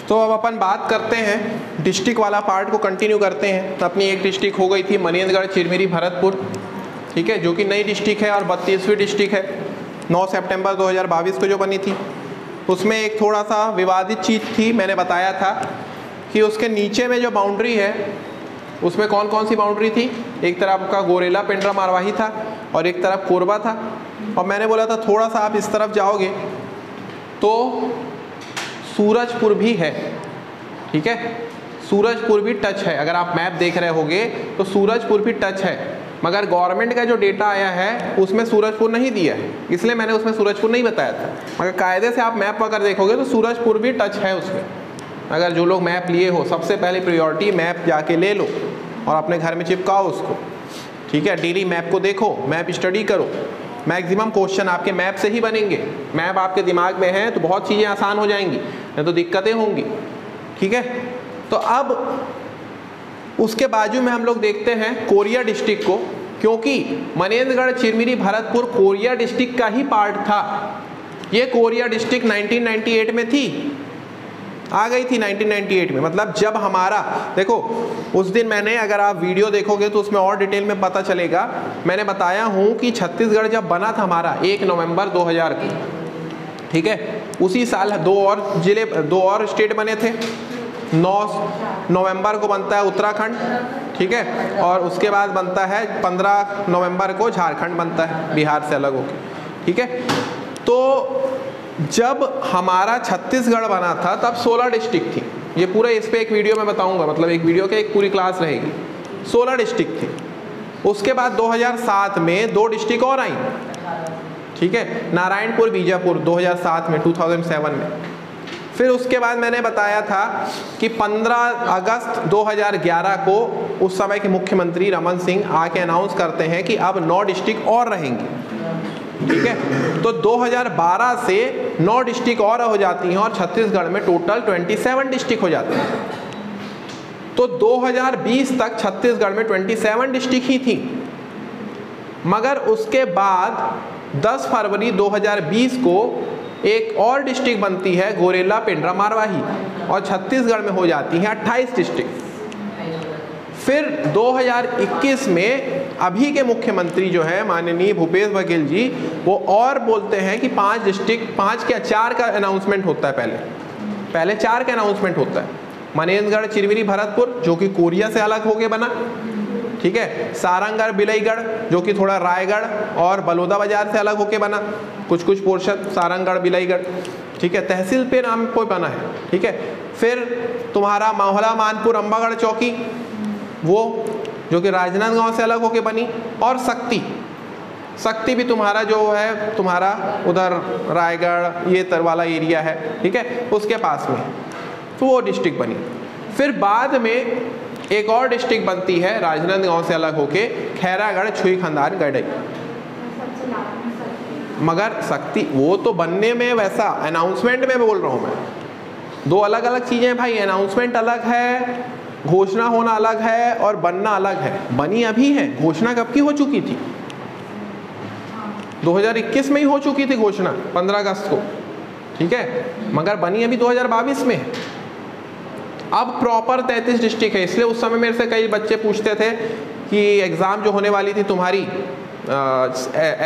तो अब अपन बात करते हैं डिस्ट्रिक्ट वाला पार्ट को कंटिन्यू करते हैं। तो अपनी एक डिस्ट्रिक्ट हो गई थी मनेंद्रगढ़, चिरमिरी, भरतपुर, ठीक है, जो कि नई डिस्ट्रिक्ट है और 32वीं डिस्ट्रिक्ट है 9 सितंबर 2022 को जो बनी थी। उसमें एक थोड़ा सा विवादित चीज़ थी, मैंने बताया था कि उसके नीचे में जो बाउंड्री है उसमें कौन कौन सी बाउंड्री थी। एक तरफ का गोरेला पेंड्रा मारवाही था और एक तरफ कोरबा था। और मैंने बोला था थोड़ा सा आप इस तरफ जाओगे तो सूरजपुर भी है, ठीक है, सूरजपुर भी टच है। अगर आप मैप देख रहे होगे तो सूरजपुर भी टच है, मगर गवर्नमेंट का जो डेटा आया है उसमें सूरजपुर नहीं दिया है, इसलिए मैंने उसमें सूरजपुर नहीं बताया था। मगर कायदे से आप मैप अगर देखोगे तो सूरजपुर भी टच है उसमें। अगर जो लोग मैप लिए हो, सबसे पहले प्रायोरिटी मैप जाके ले लो और अपने घर में चिपकाओ उसको, ठीक है। डेली मैप को देखो, मैप स्टडी करो, मैक्सिमम क्वेश्चन आपके मैप से ही बनेंगे। मैप आपके दिमाग में है तो बहुत चीज़ें आसान हो जाएंगी, नहीं तो दिक्कतें होंगी, ठीक है। तो अब उसके बाजू में हम लोग देखते हैं कोरिया डिस्ट्रिक्ट को, क्योंकि मनेंद्रगढ़, चिरमिरी, भरतपुर कोरिया डिस्ट्रिक्ट का ही पार्ट था। ये कोरिया डिस्ट्रिक्ट 1998 में थी, आ गई थी 1998 में। मतलब जब हमारा, देखो उस दिन मैंने, अगर आप वीडियो देखोगे तो उसमें और डिटेल में पता चलेगा, मैंने बताया हूँ कि छत्तीसगढ़ जब बना था हमारा 1 नवंबर 2000 को, ठीक है, उसी साल दो और स्टेट बने थे। 9 नवंबर को बनता है उत्तराखंड, ठीक है, और उसके बाद बनता है 15 नवंबर को झारखंड बनता है बिहार से अलग होकर, ठीक है। तो जब हमारा छत्तीसगढ़ बना था तब 16 डिस्ट्रिक्ट थी। ये पूरा इस पे एक वीडियो में बताऊंगा, मतलब एक वीडियो के एक पूरी क्लास रहेगी। 16 डिस्ट्रिक्ट थी। उसके बाद 2007 में 2 डिस्ट्रिक्ट और आई, ठीक है, नारायणपुर, बीजापुर 2007 में, 2007 में। फिर उसके बाद मैंने बताया था कि 15 अगस्त 2011 को उस समय के मुख्यमंत्री रमन सिंह आके अनाउंस करते हैं कि अब 9 डिस्ट्रिक्ट और रहेंगे, ठीक है। तो 2012 से 9 डिस्ट्रिक्ट और हो जाती हैं और छत्तीसगढ़ में टोटल 27 डिस्ट्रिक्ट हो जाते हैं। तो 2020 तक छत्तीसगढ़ में 27 डिस्ट्रिक्ट ही थी, मगर उसके बाद 10 फरवरी 2020 को एक और डिस्ट्रिक्ट बनती है गोरेला पेंड्रा मारवाही, और छत्तीसगढ़ में हो जाती हैं 28 डिस्ट्रिक्ट। फिर 2021 में अभी के मुख्यमंत्री जो है माननीय भूपेश बघेल जी, वो और बोलते हैं कि 5 डिस्ट्रिक्ट, 5 क्या 4 का अनाउंसमेंट होता है, पहले 4 का अनाउंसमेंट होता है। मनेंद्रगढ़, चिरमिरी, भरतपुर जो कि कोरिया से अलग होके बना, ठीक है, सारंगगढ़, बिलईगढ़ जो कि थोड़ा रायगढ़ और बलौदा बाजार से अलग होके बना, कुछ पोर्शन सारंगगढ़, बिलईगढ़, ठीक है, तहसील पे नाम कोई बना है, ठीक है। फिर तुम्हारा माहौला, मानपुर, अंबागढ़ चौकी वो जो कि राजनांदगांव से अलग होके बनी, और शक्ति भी तुम्हारा जो है तुम्हारा उधर रायगढ़ ये तरवाला एरिया है, ठीक है, उसके पास में, तो वो डिस्ट्रिक्ट बनी। फिर बाद में एक और डिस्ट्रिक्ट बनती है राजनांदगांव से अलग होके, खैरागढ़, छुईखंदार, गढ़ई। मगर शक्ति वो तो बनने में, वैसा अनाउंसमेंट में बोल रहा हूँ मैं, 2 अलग अलग चीज़ें भाई। अनाउंसमेंट अलग है, घोषणा होना अलग है, और बनना अलग है। बनी अभी है, घोषणा कब की हो चुकी थी, 2021 में ही हो चुकी थी घोषणा 15 अगस्त को, ठीक है, मगर बनी अभी 2022 में है। अब प्रॉपर 33 डिस्ट्रिक्ट है। इसलिए उस समय मेरे से कई बच्चे पूछते थे कि एग्ज़ाम जो होने वाली थी तुम्हारी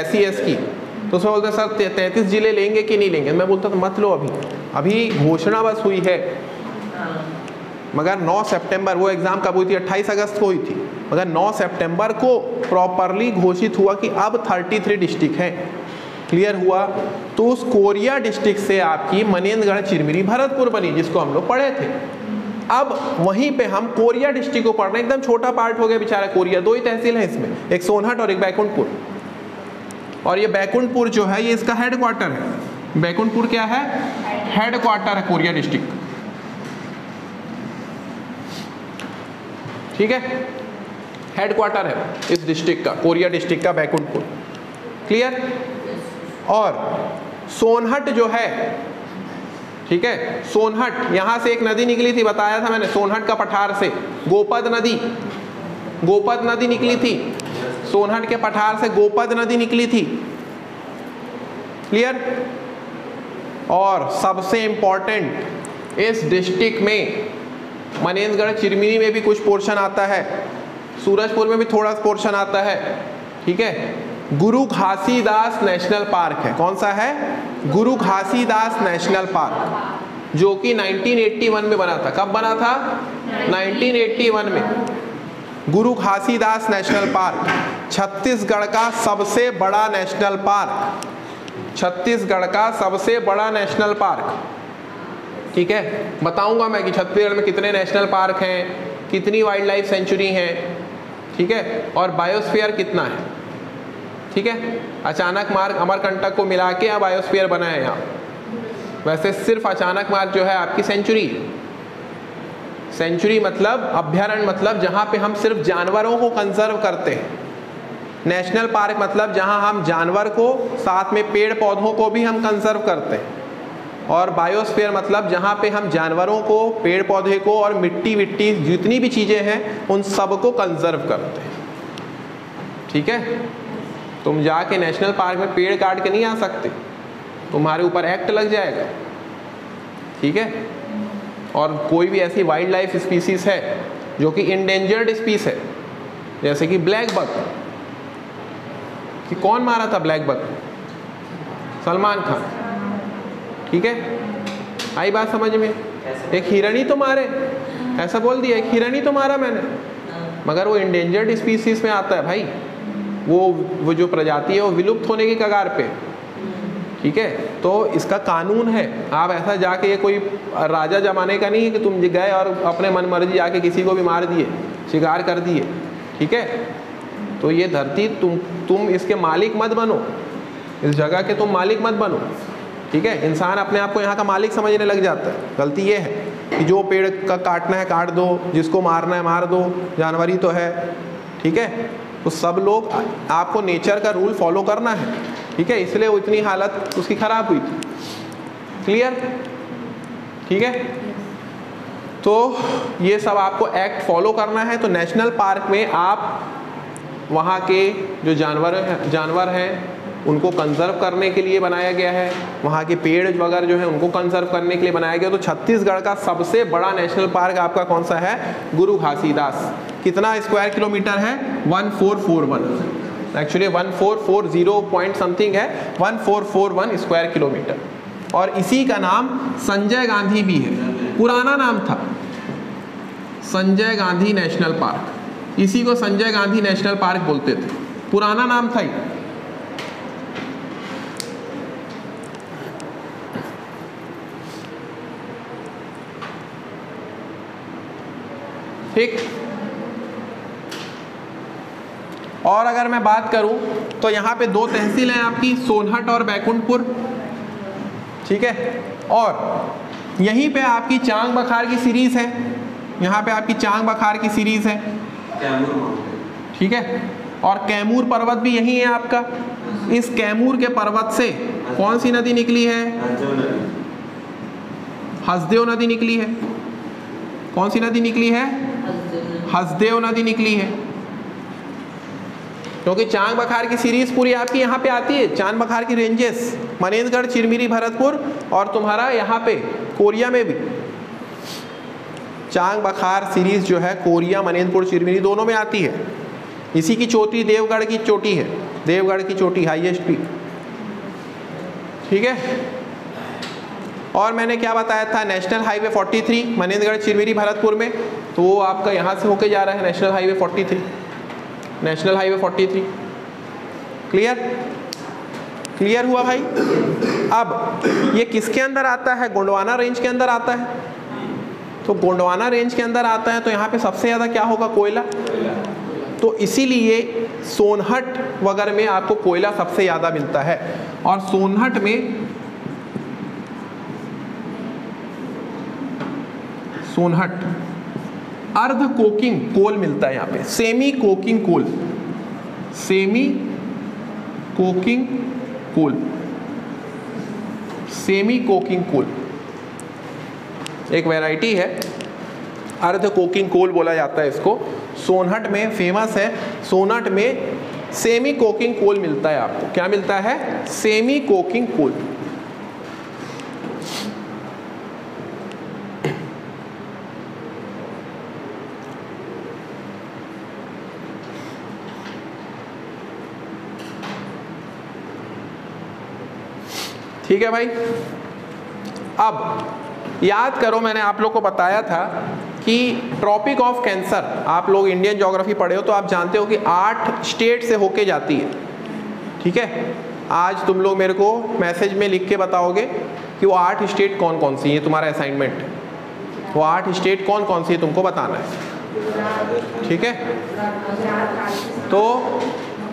SES की, तो उसमें बोलते सर 33 जिले लेंगे कि नहीं लेंगे। मैं बोलता था मत लो, अभी घोषणा बस हुई है। मगर 9 सितंबर, वो एग्ज़ाम कब हुई थी, 28 अगस्त को हुई थी, मगर 9 सितंबर को प्रॉपरली घोषित हुआ कि अब 33 डिस्ट्रिक्ट हैं। क्लियर हुआ। तो उस कोरिया डिस्ट्रिक्ट से आपकी मनेंद्रगढ़, चिरमिरी, भरतपुर बनी, जिसको हम लोग पढ़े थे। अब वहीं पे हम कोरिया डिस्ट्रिक्ट को पढ़ रहे हैं, एकदम छोटा पार्ट हो गया बेचारा कोरिया। 2 ही तहसील है इसमें, एक सोनहट और एक बैकुंठपुर। और ये बैकुंठपुर जो है ये इसका हेड क्वार्टर है। बैकुंठपुर क्या है, हेड क्वार्टर है कोरिया डिस्ट्रिक्ट, ठीक है, हेड क्वार्टर है इस डिस्ट्रिक्ट का, कोरिया डिस्ट्रिक्ट का बैकुंठपुर। क्लियर। और सोनहट जो है, ठीक है, सोनहट, यहाँ से एक नदी निकली थी, बताया था मैंने, सोनहट का पठार से गोपद नदी निकली थी, सोनहट के पठार से गोपद नदी निकली थी। क्लियर। और सबसे इंपॉर्टेंट इस डिस्ट्रिक्ट में मनेंद्रगढ़ चिरमिरी में भी कुछ पोर्शन आता है, सूरजपुर में भी थोड़ा पोर्शन आता है, ठीक है। गुरु घासीदास नेशनल पार्क है, कौन सा है? गुरु घासीदास नेशनल पार्क, जो कि 1981 में बना था। कब बना था? 1981 में। गुरु घासीदास नेशनल पार्क छत्तीसगढ़ का सबसे बड़ा नेशनल पार्क, छत्तीसगढ़ का सबसे बड़ा नेशनल पार्क, ठीक है। बताऊंगा मैं कि छत्तीसगढ़ में कितने नेशनल पार्क हैं, कितनी वाइल्ड लाइफ सेंचुरी हैं, ठीक है, और बायोस्फीयर कितना है, ठीक है। अचानक मार्ग अमरकंटक को मिला के यहाँ बायोस्फीयर बना है यहाँ। वैसे सिर्फ अचानक मार्ग जो है आपकी सेंचुरी, सेंचुरी मतलब अभ्यारण्य, मतलब जहाँ पे हम सिर्फ जानवरों को कंजर्व करते हैं। नेशनल पार्क मतलब जहाँ हम जानवर को साथ में पेड़ पौधों को भी हम कंजर्व करते हैं। और बायोस्फीयर मतलब जहाँ पे हम जानवरों को, पेड़ पौधे को और मिट्टी विट्टी जितनी भी चीज़ें हैं उन सब को कंजर्व करते हैं, ठीक है। तुम जाके नेशनल पार्क में पेड़ काट के नहीं आ सकते, तुम्हारे ऊपर एक्ट लग जाएगा, ठीक है। और कोई भी ऐसी वाइल्ड लाइफ स्पीसीज है जो कि इंडेंजर्ड स्पीस है, जैसे कि ब्लैक बक, कि कौन मारा था ब्लैक बक? सलमान खान, ठीक है। आई बात समझ में? एक हिरण ही तो मारे, ऐसा बोल दिया, एक हिरण ही तो मारा मैंने, मगर वो इंडेंजर्ड स्पीसीज में आता है भाई। वो जो प्रजाति है वो विलुप्त होने की कगार पे, ठीक है। तो इसका कानून है। आप ऐसा जाके, ये कोई राजा जमाने का नहीं है कि तुम गए और अपने मन मर्जी जाके किसी को भी मार दिए, शिकार कर दिए, ठीक है। तो ये धरती तुम इसके मालिक मत बनो, इस जगह के तुम मालिक मत बनो, ठीक है। इंसान अपने आप को यहाँ का मालिक समझने लग जाता है। गलती ये है कि जो पेड़ का काटना है काट दो, जिसको मारना है मार दो, जानवर ही तो है, ठीक है। तो सब लोग, आपको नेचर का रूल फॉलो करना है, ठीक है। इसलिए वो इतनी हालत उसकी खराब हुई थी। क्लियर? ठीक है। तो ये सब आपको एक्ट फॉलो करना है। तो नेशनल पार्क में आप वहाँ के जो जानवर हैं उनको कंजर्व करने के लिए बनाया गया है, वहाँ के पेड़ वगैरह जो है उनको कंजर्व करने के लिए बनाया गया। तो छत्तीसगढ़ का सबसे बड़ा नेशनल पार्क आपका कौन सा है? गुरु घासीदास। कितना स्क्वायर किलोमीटर है? 1441, एक्चुअली 1440 पॉइंट समथिंग है, 1441 स्क्वायर किलोमीटर। और इसी का नाम संजय गांधी भी है, पुराना नाम था संजय गांधी नेशनल पार्क। इसी को संजय गांधी नेशनल पार्क बोलते थे, पुराना नाम था ही। ठीक। और अगर मैं बात करूं तो यहाँ पे दो तहसील हैं आपकी, सोनहट और बैकुंठपुर, ठीक है। और यहीं पे आपकी चांग बखार की सीरीज है, यहाँ पे आपकी चांग बखार की सीरीज है, ठीक है। और कैमूर पर्वत भी यही है आपका। इस कैमूर के पर्वत से कौन सी नदी निकली है? हसदेव नदी निकली है। कौन सी नदी निकली है? हसदेव नदी निकली है। क्योंकि चांग बखार की सीरीज पूरी आपकी यहाँ पे आती है, चांग बखार की रेंजेस, मनेंद्रगढ़, चिरमिरी, भरतपुर, और तुम्हारा यहाँ पे कोरिया में भी चांग बखार सीरीज जो है कोरिया, मनेंद्रपुर, चिरमिरी दोनों में आती है। इसी की चोटी देवगढ़ की चोटी है, देवगढ़ की चोटी हाईएस्ट पीक, ठीक है। और मैंने क्या बताया था, नेशनल हाईवे 43 मनेंद्रगढ़, चिरमिरी, भरतपुर में, तो वो आपका यहाँ से होके जा रहा है national highway 43, national highway 43। Clear? Clear हुआ भाई? अब ये किसके अंदर आता है? गोंडवाना रेंज के अंदर आता है। तो गोंडवाना रेंज के अंदर आता है तो यहाँ पे सबसे ज़्यादा क्या होगा? कोयला। तो इसीलिए सोनहट वगैरह में आपको कोयला सबसे ज़्यादा मिलता है। और सोनहट में अर्ध कोकिंग कोल मिलता है यहाँ पे, semi coking coal, semi coking coal, semi coking coal एक वैरायटी है, अर्ध कोकिंग कोल बोला जाता है इसको। सोनहट में फेमस है। सोनहट में सेमी कोकिंग कोल मिलता है आपको। क्या मिलता है? Semi coking coal. ठीक है भाई। अब याद करो, मैंने आप लोग को बताया था कि ट्रॉपिक ऑफ कैंसर, आप लोग इंडियन ज्योग्राफी पढ़े हो तो आप जानते हो कि 8 स्टेट से होके जाती है। ठीक है, आज तुम लोग मेरे को मैसेज में लिख के बताओगे कि वो 8 स्टेट कौन कौन सी, ये तुम्हारा असाइनमेंट है। वो 8 स्टेट कौन कौन सी है तुमको बताना है। ठीक है, तो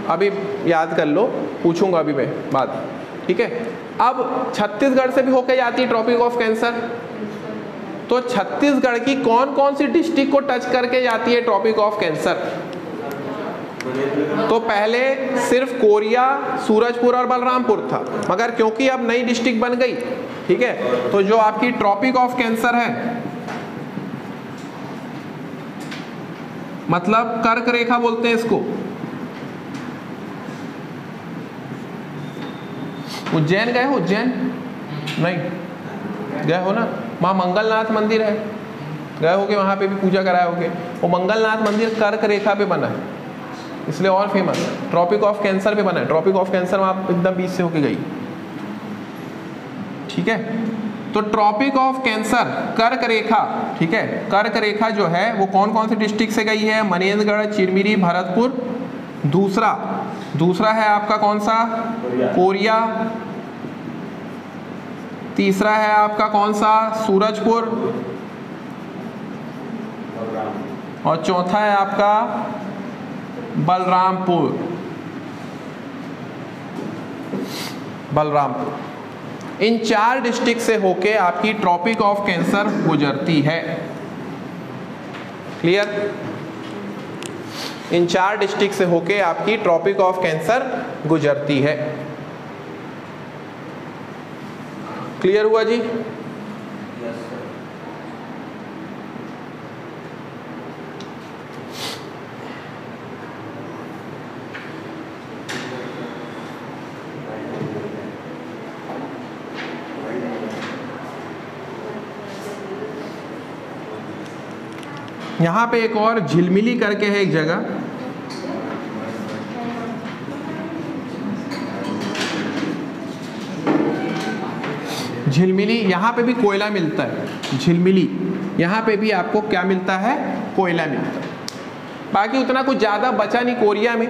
अभी याद कर लो, पूछूंगा अभी मैं बाद। ठीक है, अब छत्तीसगढ़ से भी होके जाती है ट्रॉपिक ऑफ कैंसर, तो छत्तीसगढ़ की कौन कौन सी डिस्ट्रिक्ट को टच करके जाती है ट्रॉपिक ऑफ कैंसर? तो पहले सिर्फ कोरिया, सूरजपुर और बलरामपुर था, मगर क्योंकि अब नई डिस्ट्रिक्ट बन गई, ठीक है, तो जो आपकी ट्रॉपिक ऑफ कैंसर है, मतलब कर्क रेखा बोलते हैं इसको, उज्जैन गए हो? उज्जैन नहीं गए हो ना, वहाँ मंगलनाथ मंदिर है, गए होगे, वहाँ पे भी पूजा कराए होगे। वो मंगलनाथ मंदिर कर्क रेखा पे बना है, इसलिए और फेमस है। ट्रॉपिक ऑफ कैंसर पे बना है, ट्रॉपिक ऑफ कैंसर में आप एकदम बीच से होके गई। ठीक है, तो ट्रॉपिक ऑफ कैंसर कर्क रेखा, ठीक है, कर्क रेखा जो है वो कौन कौन सी डिस्ट्रिक्ट से गई है? मनेंद्रगढ़, चिरमिरी, भरतपुर। दूसरा है आपका कौन सा? कोरिया। तीसरा है आपका कौन सा? सूरजपुर। और चौथा है आपका बलरामपुर। इन 4 डिस्ट्रिक्ट से होके आपकी ट्रॉपिक ऑफ कैंसर गुजरती है। क्लियर? इन 4 डिस्ट्रिक्ट से होके आपकी ट्रॉपिक ऑफ कैंसर गुजरती है। क्लियर हुआ जी? यहाँ पे एक और झिलमिली करके है एक जगह, झिलमिली, यहाँ पे भी कोयला मिलता है। झिलमिली, यहाँ पे भी आपको क्या मिलता है? कोयला मिलता है। बाकी उतना कुछ ज़्यादा बचा नहीं कोरिया में,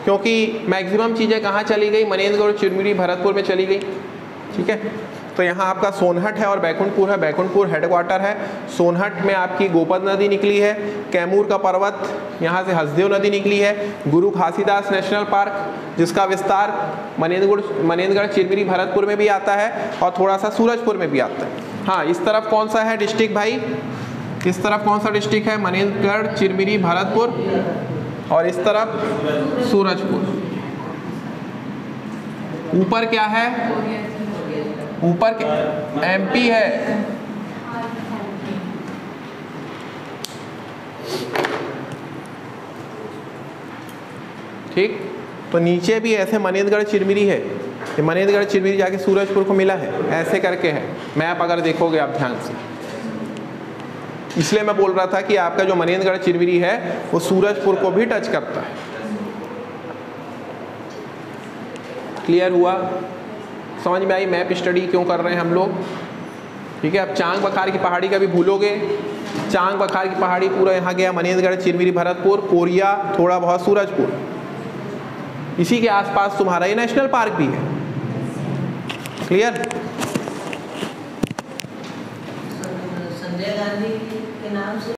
क्योंकि मैक्सिमम चीज़ें कहाँ चली गई? मनेंद्रगढ़, चिरमिरी, भरतपुर में चली गई। ठीक है, तो यहाँ आपका सोनहट है और बैकुंठपुर है। बैकुंठपुर हेडक्वार्टर है। सोनहट में आपकी गोपद नदी निकली है, कैमूर का पर्वत, यहाँ से हसदेव नदी निकली है, गुरु घासीदास नेशनल पार्क जिसका विस्तार मनेंद्रगढ़, चिरमिरी, भरतपुर में भी आता है और थोड़ा सा सूरजपुर में भी आता है। हाँ, इस तरफ कौन सा है डिस्ट्रिक्ट भाई? इस तरफ कौन सा डिस्ट्रिक्ट है? मनेंद्रगढ़, चिरमिरी, भरतपुर, और इस तरफ सूरजपुर। ऊपर क्या है? ऊपर एमपी है। ठीक, तो नीचे भी ऐसे मनेंद्रगढ़, चिरमिरी है। ये मनेंद्रगढ़, चिरमिरी जाके सूरजपुर को मिला है, ऐसे करके है। मैप अगर देखोगे आप ध्यान से, इसलिए मैं बोल रहा था कि आपका जो मनेंद्रगढ़, चिरमिरी है वो सूरजपुर को भी टच करता है। क्लियर हुआ? समझ में आई मैप स्टडी क्यों कर रहे हैं हम लोग? ठीक है, अब चांग बखार की पहाड़ी का भी भूलोगे। चांग बखार की पहाड़ी पूरा यहाँ गया, मनेंद्रगढ़, चिरमिरी, भरतपुर, कोरिया, थोड़ा बहुत सूरजपुर। इसी के आसपास तुम्हारा ये नेशनल पार्क भी है। क्लियर? संजय गांधी के नाम से